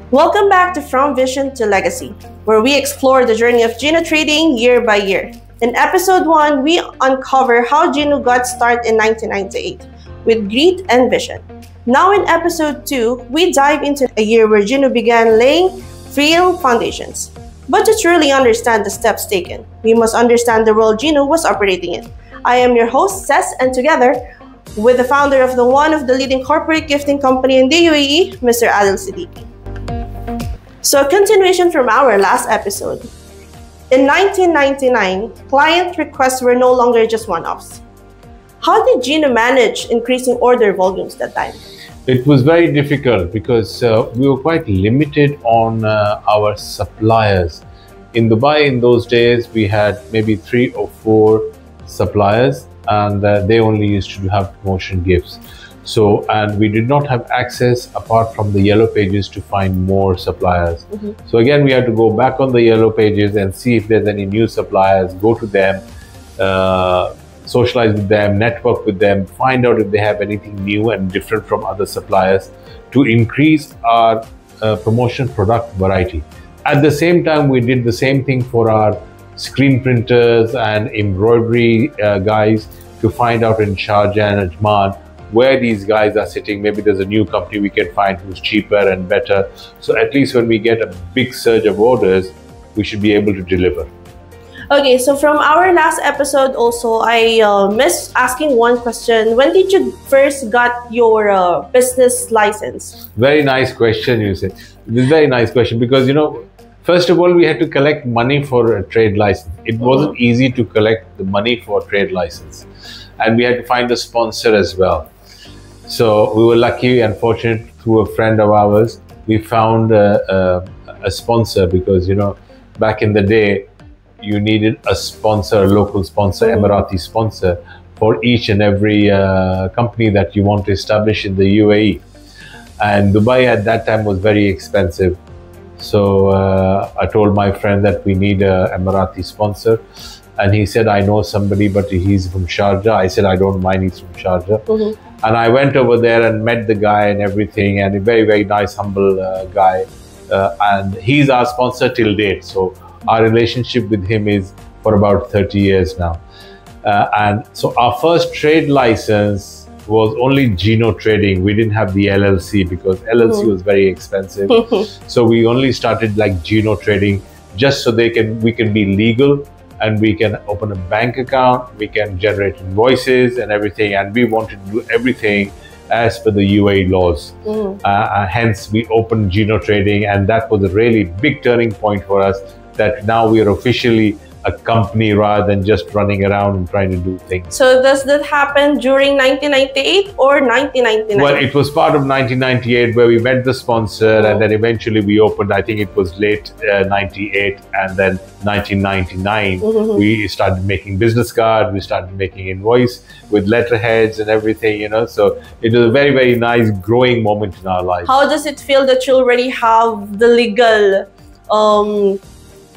Welcome back to From Vision to Legacy, where we explore the journey of Jinou Trading year by year. In episode 1, we uncover how Jinou got started in 1998 with grit and vision. Now in episode 2, we dive into a year where Jinou began laying real foundations. But to truly understand the steps taken, we must understand the world Jinou was operating in. I am your host, Cess, and together with the founder of one of the leading corporate gifting company in the UAE, Mr. Adil Siddiqui. So a continuation from our last episode. In 1999, client requests were no longer just one-offs. How did Jinou manage increasing order volumes that time? It was very difficult because we were quite limited on our suppliers. In Dubai in those days, we had maybe 3 or 4 suppliers and they only used to have promotion gifts. And we did not have access apart from the yellow pages to find more suppliers. So again, we had to go back on the yellow pages and see if there's any new suppliers, go to them, socialize with them, network with them, find out if they have anything new and different from other suppliers to increase our promotion product variety. At the same time, we did the same thing for our screen printers and embroidery guys to find out in Sharjah and Ajman where these guys are sitting. Maybe there's a new company we can find who's cheaper and better. So at least when we get a big surge of orders, we should be able to deliver. Okay, so from our last episode also, I missed asking one question. When did you first got your business license? Very nice question, you said. This is a very nice question because, first of all, we had to collect money for a trade license. It wasn't easy to collect the money for a trade license. And we had to find a sponsor as well. So we were lucky and fortunate through a friend of ours. We found a sponsor because, back in the day, you needed a sponsor, a local sponsor, Emirati sponsor for each and every company that you want to establish in the UAE. And Dubai at that time was very expensive. So I told my friend that we need an Emirati sponsor. And he said, I know somebody, but he's from Sharjah. I said, I don't mind, he's from Sharjah. And I went over there and met the guy and everything, and a very, very nice, humble guy. And he's our sponsor till date. So our relationship with him is for about 30 years now. And so our first trade license was only Jinou Trading. We didn't have the LLC because LLC was very expensive. So we only started like Jinou Trading just so we can be legal and we can open a bank account, we can generate invoices and everything. And we wanted to do everything as per the UAE laws. Hence, we opened Jinou Trading, and that was a really big turning point for us, that now we are officially a company rather than just running around and trying to do things. So does that happen during 1998 or 1999? Well, it was part of 1998 where we met the sponsor and then eventually we opened, I think it was late 98, and then 1999 we started making business cards, we started making invoice with letterheads and everything, so it was a very, very nice growing moment in our life. How does it feel that you already have the legal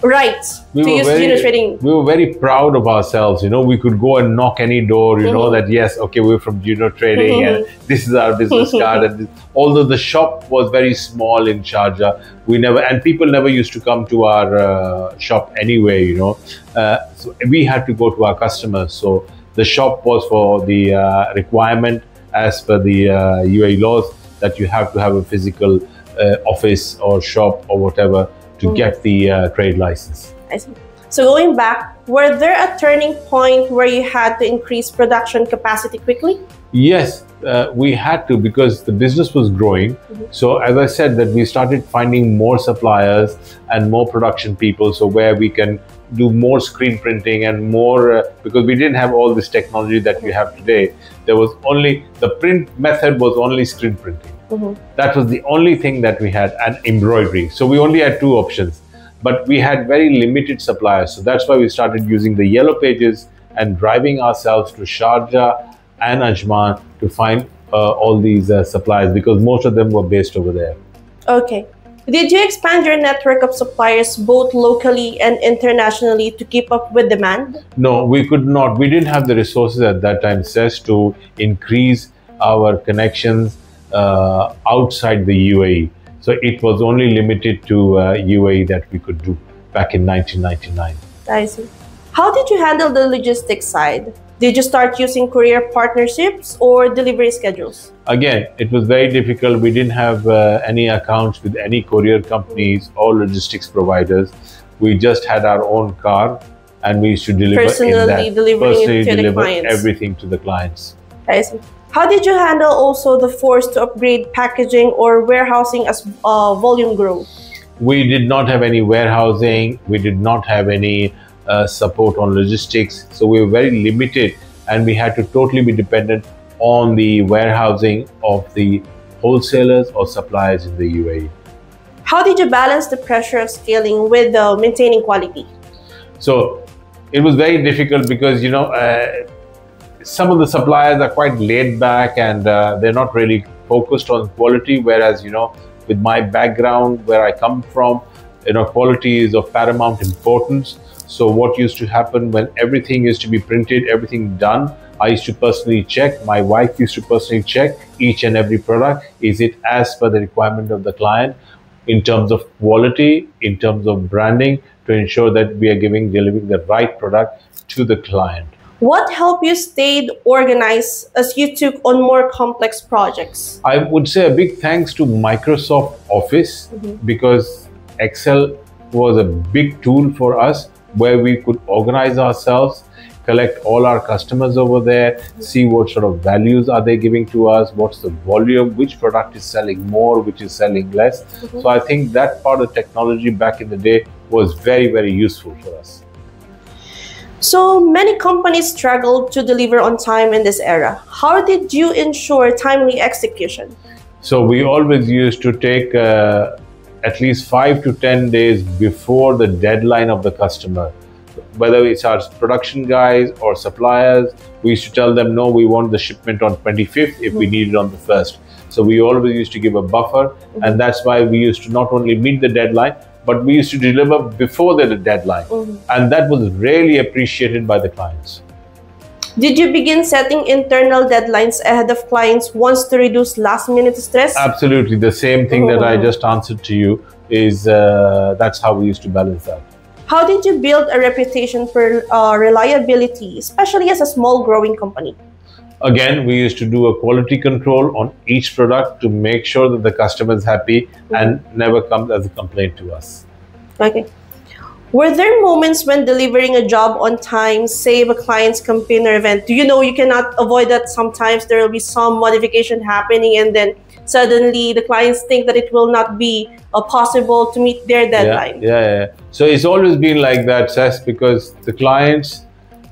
rights to use Jinou Trading? We were very proud of ourselves. We could go and knock any door, that yes, okay, we're from Jinou Trading and this is our business card. And although the shop was very small in Sharjah, people never used to come to our shop anyway, so we had to go to our customers. So the shop was for the requirement as per the UAE laws that you have to have a physical office or shop or whatever to get the trade license. I see. So going back, were there a turning point where you had to increase production capacity quickly? Yes, we had to because the business was growing. So as I said, that we started finding more suppliers and more production people. So where we can do more screen printing and more, because we didn't have all this technology that we have today. There was only, the print method was only screen printing. That was the only thing that we had, and embroidery. So we only had 2 options, but we had very limited suppliers. So that's why we started using the yellow pages and driving ourselves to Sharjah and Ajman to find all these suppliers, because most of them were based over there. Okay. Did you expand your network of suppliers both locally and internationally to keep up with demand? No, we could not. We didn't have the resources at that time, Cess, to increase our connections outside the UAE. So it was only limited to UAE that we could do back in 1999. I see. How did you handle the logistics side? Did you start using courier partnerships or delivery schedules? Again, it was very difficult. We didn't have any accounts with any courier companies or logistics providers. We just had our own car, and we used to deliver Personally delivering it to the clients. everything to the clients. I see. How did you handle also the force to upgrade packaging or warehousing as volume grew? We did not have any warehousing. We did not have any support on logistics. So we were very limited, and we had to totally be dependent on the warehousing of the wholesalers or suppliers in the UAE. How did you balance the pressure of scaling with maintaining quality? So it was very difficult because, some of the suppliers are quite laid back, and they're not really focused on quality. Whereas, with my background, where I come from, quality is of paramount importance. So what used to happen when everything used to be printed, everything done, I used to personally check. My wife used to personally check each and every product. Is it as per the requirement of the client in terms of quality, in terms of branding, to ensure that we are delivering the right product to the client. What helped you stay organized as you took on more complex projects? I would say a big thanks to Microsoft Office, because Excel was a big tool for us where we could organize ourselves, collect all our customers over there, see what sort of values are they giving to us, what's the volume, which product is selling more, which is selling less. So I think that part of technology back in the day was very, very useful for us. So many companies struggle to deliver on time in this era. How did you ensure timely execution? So we always used to take at least 5 to 10 days before the deadline of the customer. Whether it's our production guys or suppliers, we used to tell them, no, we want the shipment on 25th if we need it on the 1st. So we always used to give a buffer, and that's why we used to not only meet the deadline, but we used to deliver before the deadline. And that was really appreciated by the clients. Did you begin setting internal deadlines ahead of clients once to reduce last-minute stress? Absolutely. The same thing that I just answered to you is that's how we used to balance that. How did you build a reputation for reliability, especially as a small growing company? Again, we used to do a quality control on each product to make sure that the customer is happy and never comes as a complaint to us. Okay. Were there moments when delivering a job on time save a client's campaign or event? Do you know you cannot avoid that? Sometimes there will be some modification happening, and then suddenly the clients think that it will not be possible to meet their deadline. Yeah. So it's always been like that, Sess, because the clients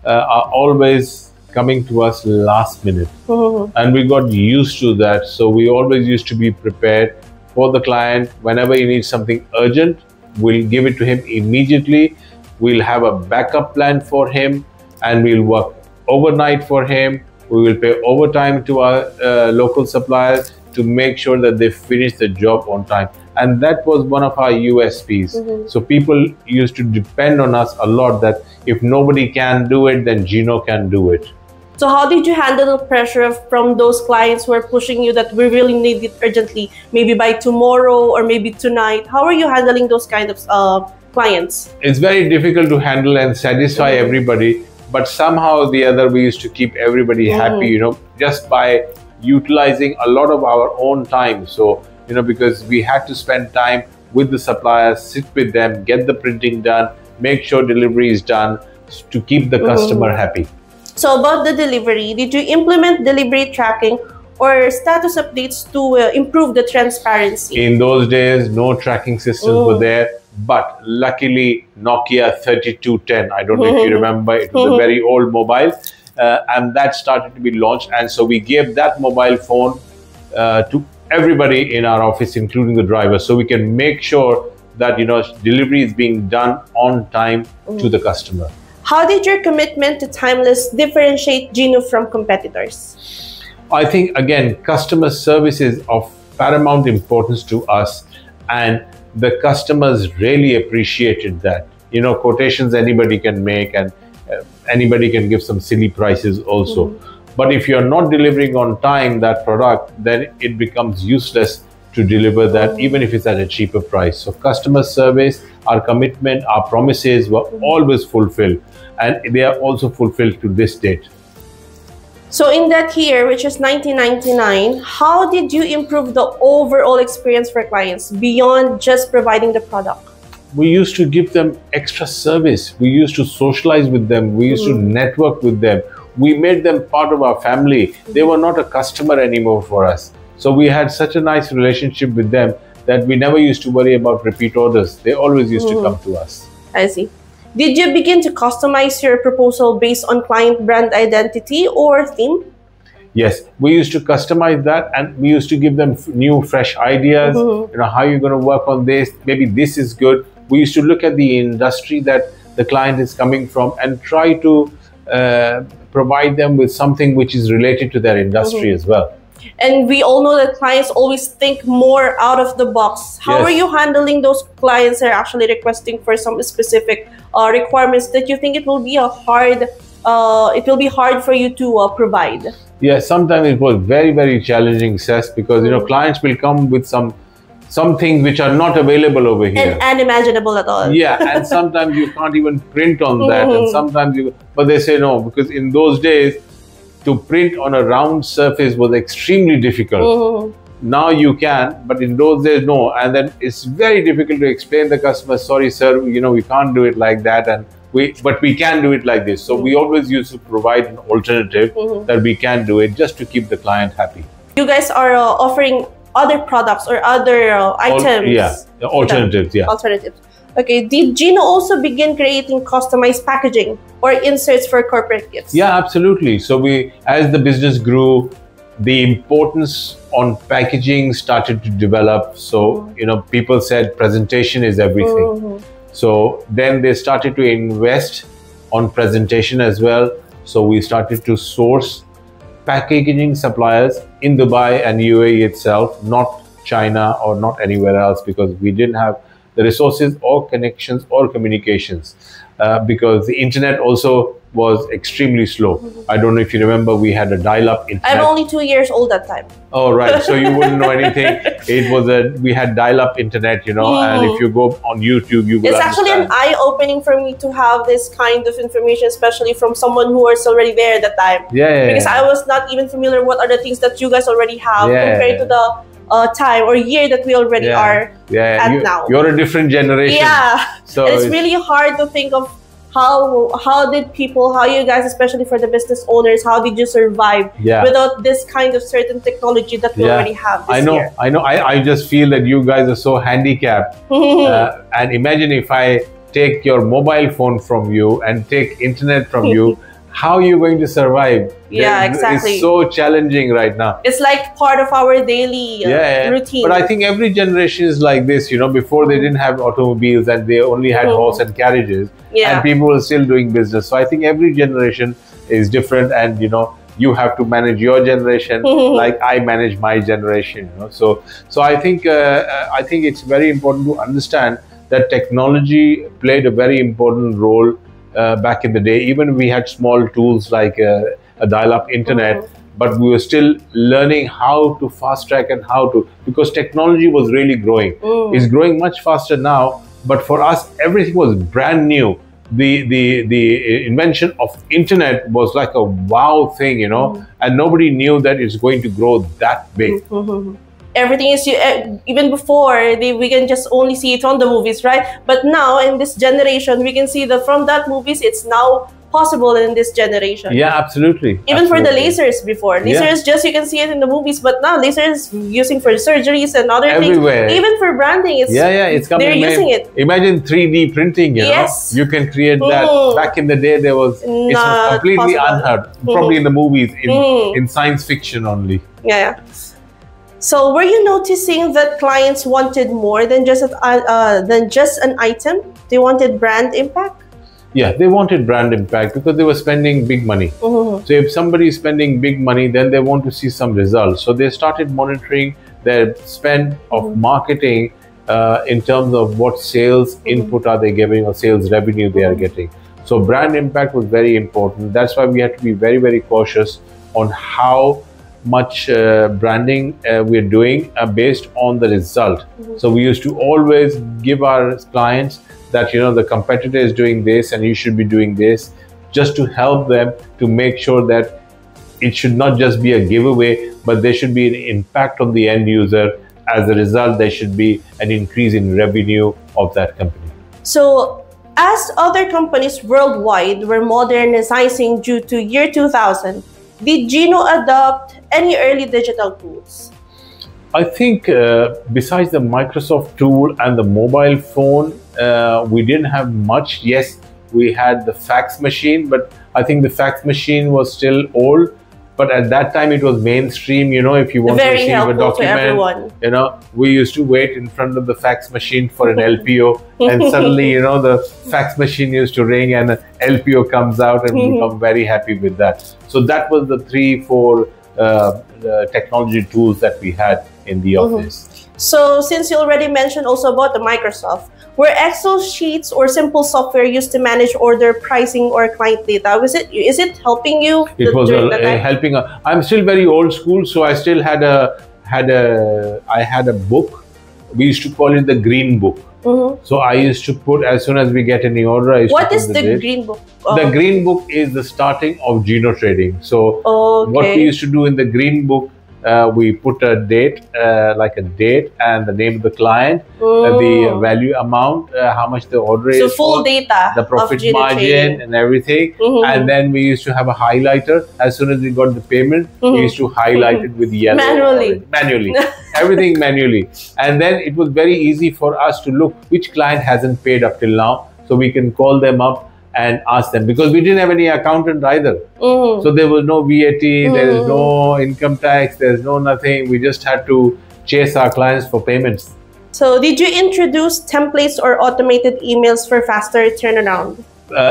are always coming to us last minute, and we got used to that. So we always used to be prepared for the client. Whenever he needs something urgent, we'll give it to him immediately. We'll have a backup plan for him, and we'll work overnight for him. We will pay overtime to our local suppliers to make sure that they finish the job on time. And that was one of our USPs. So people used to depend on us a lot, that if nobody can do it, then Jinou can do it. So how did you handle the pressure from those clients who are pushing you that we really need it urgently, maybe by tomorrow or maybe tonight? How are you handling those kind of clients? It's very difficult to handle and satisfy everybody, but somehow or the other we used to keep everybody happy, just by utilizing a lot of our own time. So, because we had to spend time with the suppliers, sit with them, get the printing done, make sure delivery is done to keep the customer happy. So about the delivery, did you implement delivery tracking or status updates to improve the transparency? In those days, no tracking systems were there, but luckily Nokia 3210, I don't know if you remember, it was a very old mobile, and that started to be launched. And so we gave that mobile phone to everybody in our office, including the driver, so we can make sure that delivery is being done on time to the customer. How did your commitment to timeless differentiate Jinou from competitors? I think, again, customer service is of paramount importance to us, and the customers really appreciated that. Quotations anybody can make, and anybody can give some silly prices also. But if you're not delivering on time that product, then it becomes useless to deliver that, even if it's at a cheaper price. So customer service, our commitment, our promises were always fulfilled, and they are also fulfilled to this date. So in that year, which is 1999, how did you improve the overall experience for clients beyond just providing the product? We used to give them extra service. We used to socialize with them. We used to network with them. We made them part of our family. They were not a customer anymore for us. So we had such a nice relationship with them that we never used to worry about repeat orders. They always used to come to us. I see. Did you begin to customize your proposal based on client brand identity or theme? Yes, we used to customize that, and we used to give them new, fresh ideas. You know, how you're going to work on this. Maybe this is good. We used to look at the industry that the client is coming from and try to provide them with something which is related to their industry as well. And we all know that clients always think more out of the box. How are you handling those clients that are actually requesting for some specific requirements that you think it will be hard for you to provide? Yeah, sometimes it was very, very challenging, Seth, because you know, clients will come with some things which are not available over here and unimaginable at all. Yeah, and sometimes you can't even print on that, and sometimes but they say no, because in those days to print on a round surface was extremely difficult. Now you can, but in those days no, and then it's very difficult to explain the customer, sorry sir, you know, we can't do it like that, and but we can do it like this. So we always used to provide an alternative that we can do it, just to keep the client happy. You guys are offering other products or other items? Alternatives. Alternatives. Okay, did Jinou also begin creating customized packaging or inserts for corporate gifts? Yeah, absolutely. So as the business grew, the importance on packaging started to develop. So, you know, people said presentation is everything. So then they started to invest on presentation as well. So we started to source packaging suppliers in Dubai and UAE itself, not China or not anywhere else, because we didn't have the resources or connections or communications, because the internet also was extremely slow. I don't know if you remember, we had a dial-up internet. I'm only 2 years old that time. Oh, right. So you wouldn't know anything. We had dial-up internet, you know, and if you go on YouTube, you will understand. Actually an eye-opening for me to have this kind of information, especially from someone who was already there at that time. Because I was not even familiar what are the things that you guys already have compared to the time or year that we already are at now. You're a different generation. So and it's really hard to think of how you guys, especially for the business owners, how did you survive without this kind of certain technology that we already have this year? I know. I just feel that you guys are so handicapped. And imagine if I take your mobile phone from you and take internet from you, how are you going to survive? Exactly. It's so challenging right now. It's like part of our daily routine. But I think every generation is like this, you know. Before they didn't have automobiles and they only had horse and carriages, and people were still doing business. So I think every generation is different, and you know, you have to manage your generation like I manage my generation, you know. So I think it's very important to understand that technology played a very important role back in the day. Even we had small tools like a dial-up internet, but we were still learning how to fast track and because technology was really growing. It's growing much faster now, but for us everything was brand new. The invention of internet was like a wow thing, you know, and nobody knew that it's going to grow that big. Everything is, even before, we can just only see it on the movies, right? But now in this generation, we can see that from that movies, it's now possible in this generation. Yeah, absolutely. Even for the lasers before. Lasers, just you can see it in the movies, but now lasers using for surgeries and other things. Even for branding, it's coming. They're using it. Imagine 3D printing, you know. You can create that. Back in the day, it was completely unheard. Probably in the movies, in science fiction only. So were you noticing that clients wanted more than just an item? They wanted brand impact? Yeah, they wanted brand impact because they were spending big money. So if somebody is spending big money, then they want to see some results. So they started monitoring their spend of marketing in terms of what sales input are they giving or sales revenue they are getting. So brand impact was very important. That's why we had to be very, very cautious on how much branding we're doing based on the result. So we used to always give our clients that, you know, the competitor is doing this and you should be doing this, just to help them to make sure that it should not just be a giveaway, but there should be an impact on the end user. As a result, there should be an increase in revenue of that company. So, as other companies worldwide were modernizing due to year 2000, did Jinou adopt any early digital tools? I think besides the Microsoft tool and the mobile phone, we didn't have much. Yes, we had the fax machine, but I think the fax machine was still old. But at that time, it was mainstream. You know, if you want to receive a document, you know, we used to wait in front of the fax machine for an LPO, and suddenly, you know, the fax machine used to ring, and an LPO comes out, and we become very happy with that. So that was the 3-4 technology tools that we had in the office. So, since you already mentioned also about the Microsoft, were Excel sheets or simple software used to manage order pricing or client data? Is it helping you? It was helping. I'm still very old school, so I still had a book. We used to call it the green book. So I used to put, as soon as we get any order, I used what to is the green book? The green book is the starting of Jinou Trading. So what we used to do in the green book, we put a date, like a date and the name of the client, the value amount, how much the order is. So full data, the profit margin and everything. And then we used to have a highlighter. As soon as we got the payment, we used to highlight it with yellow. Manually. Everything manually. And then it was very easy for us to look which client hasn't paid up till now. So we can call them up and ask them, because we didn't have any accountant either. So there was no VAT, there is no income tax, there's no nothing. We just had to chase our clients for payments. So did you introduce templates or automated emails for faster turnaround?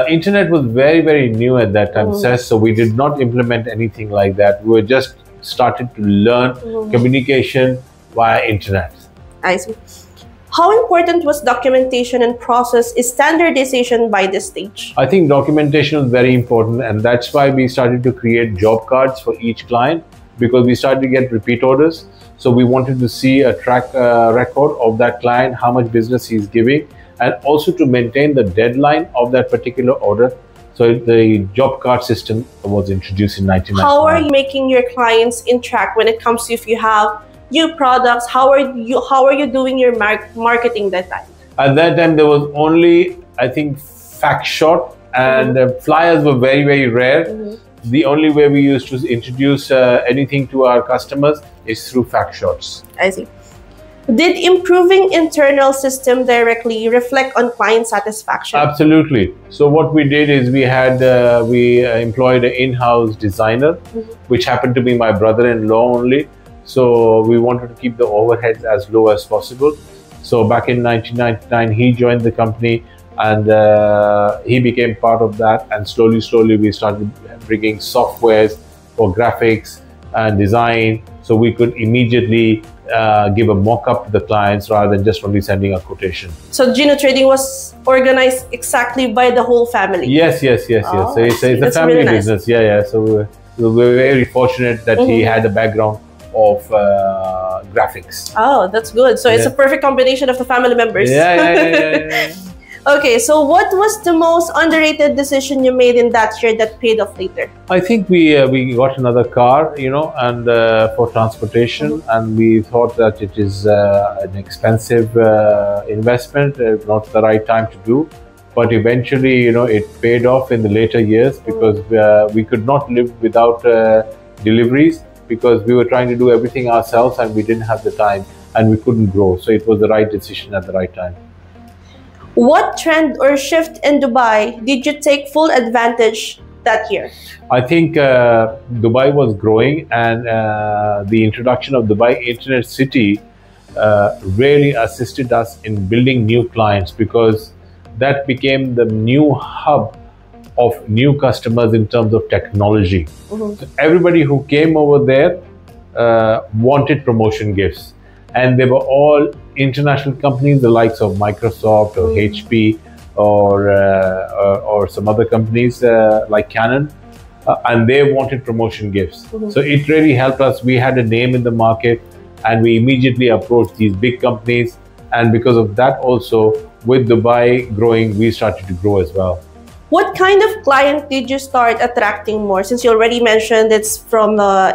Internet was very, very new at that time, so we did not implement anything like that. We were just started to learn communication via internet. I see. How important was documentation and process standardization by this stage? I think documentation was very important, and that's why we started to create job cards for each client, because we started to get repeat orders. So we wanted to see a track record of that client, how much business he's giving, and also to maintain the deadline of that particular order. So the job card system was introduced in 1999. How are you making your clients interact when it comes to if you have new products? How are you doing your marketing that time? At that time, there was only, I think, fax shot, and flyers were very, very rare. The only way we used to introduce anything to our customers is through fax shots. I see. Did improving internal system directly reflect on client satisfaction? Absolutely. So what we did is we employed an in-house designer, which happened to be my brother-in-law only. So we wanted to keep the overheads as low as possible. So back in 1999, he joined the company, and he became part of that. And slowly, we started bringing softwares for graphics and design, so we could immediately give a mock-up to the clients rather than just only sending a quotation. So Jinou Trading was organized exactly by the whole family? Yes. So it's a family really business. Yeah. So we were very fortunate that he had a background of graphics. Oh, that's good. So it's a perfect combination of the family members. Yeah. Okay, so what was the most underrated decision you made in that year that paid off later? I think we got another car, and for transportation, and we thought that it is an expensive investment, not the right time to do. But eventually, it paid off in the later years, because we could not live without deliveries, because we were trying to do everything ourselves and we didn't have the time and we couldn't grow. So it was the right decision at the right time. What trend or shift in Dubai did you take full advantage that year? I think Dubai was growing, and the introduction of Dubai Internet City really assisted us in building new clients, because that became the new hub of new customers in terms of technology. So everybody who came over there wanted promotion gifts, and they were all international companies, the likes of Microsoft or HP or some other companies like Canon. and they wanted promotion gifts. So it really helped us. We had a name in the market, and we immediately approached these big companies. And because of that also, with Dubai growing, we started to grow as well. What kind of client did you start attracting more? Since you already mentioned it's from the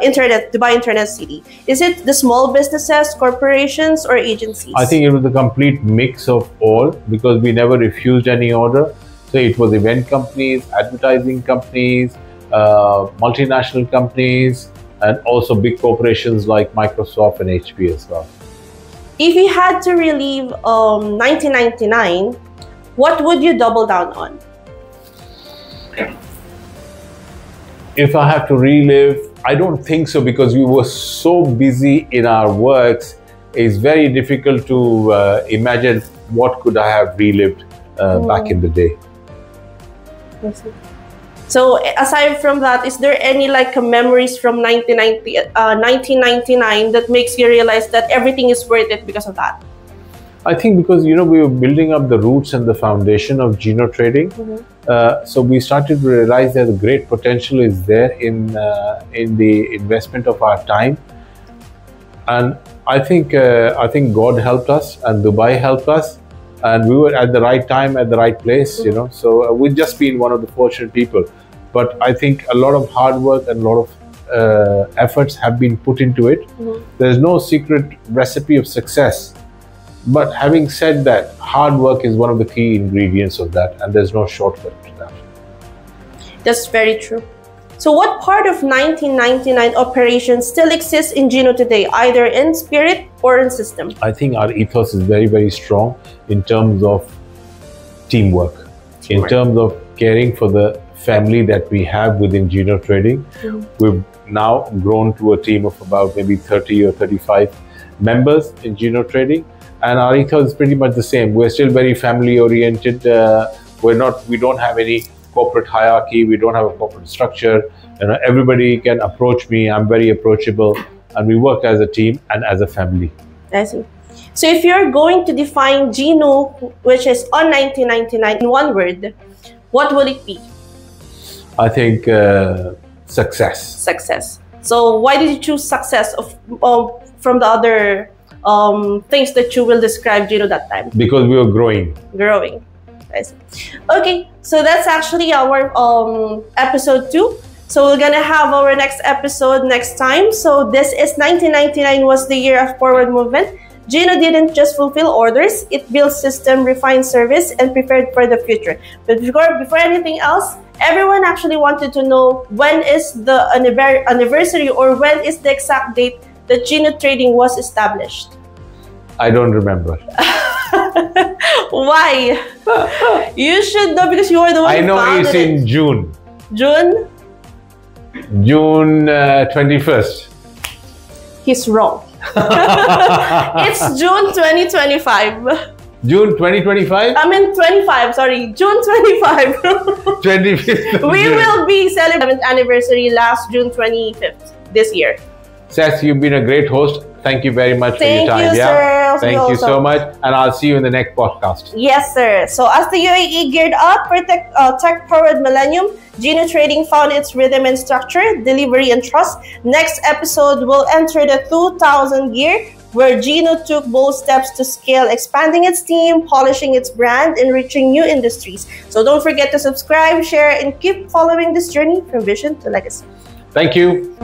Dubai Internet City. Is it the small businesses, corporations, or agencies? I think it was a complete mix of all, because we never refused any order. So it was event companies, advertising companies, multinational companies, and also big corporations like Microsoft and HP as well. If you had to relive 1999, what would you double down on? If I have to relive, I don't think so, because we were so busy in our works. It's very difficult to imagine what could I have relived back in the day. So aside from that, is there any memories from 1999 that makes you realize that everything is worth it because of that? I think because, we were building up the roots and the foundation of Jinou Trading. So we started to realize that the great potential is there in the investment of our time. And I think God helped us, and Dubai helped us, and we were at the right time, at the right place, So we've just been one of the fortunate people. But I think a lot of hard work and a lot of efforts have been put into it. There's no secret recipe of success. But having said that, hard work is one of the key ingredients of that, and there's no shortcut to that. That's very true. So what part of 1999 operations still exists in Jinou today, either in spirit or in system? I think our ethos is very, very strong in terms of teamwork, in terms of caring for the family that we have within Jinou Trading. We've now grown to a team of about maybe 30 or 35 members in Jinou Trading. And our ethos is pretty much the same. We're still very family oriented. We don't have any corporate hierarchy. We don't have a corporate structure. Everybody can approach me. I'm very approachable, and we work as a team and as a family. I see. So if you're going to define Jinou, which is on 1999, in one word, what would it be? I think success. Success. So why did you choose success from the other things that you will describe Jinou that time? Because we were growing. Growing. I see. Okay, so that's actually our episode 2. So we're gonna have our next episode next time. So this is 1999 was the year of forward movement. Jinou didn't just fulfill orders, it built system, refined service, and prepared for the future. But before anything else, everyone actually wanted to know when is the anniversary, or when is the exact date that Jinou Trading was established? I don't remember. Why? You should know, because you were the one who founded it's in June. June? June 21st. He's wrong. It's June 2025. June 2025? I mean 25, sorry. June 25. 25th. We will be celebrating 7th anniversary last June 25th this year. Seth, you've been a great host. Thank you very much for your time. Thank you, sir. Thank you so much. And I'll see you in the next podcast. Yes, sir. So as the UAE geared up for tech-forward millennium, Jinou Trading found its rhythm and structure, delivery and trust. Next episode will enter the 2000 year, where Jinou took bold steps to scale, expanding its team, polishing its brand, and reaching new industries. So don't forget to subscribe, share, and keep following this journey from vision to legacy. Thank you.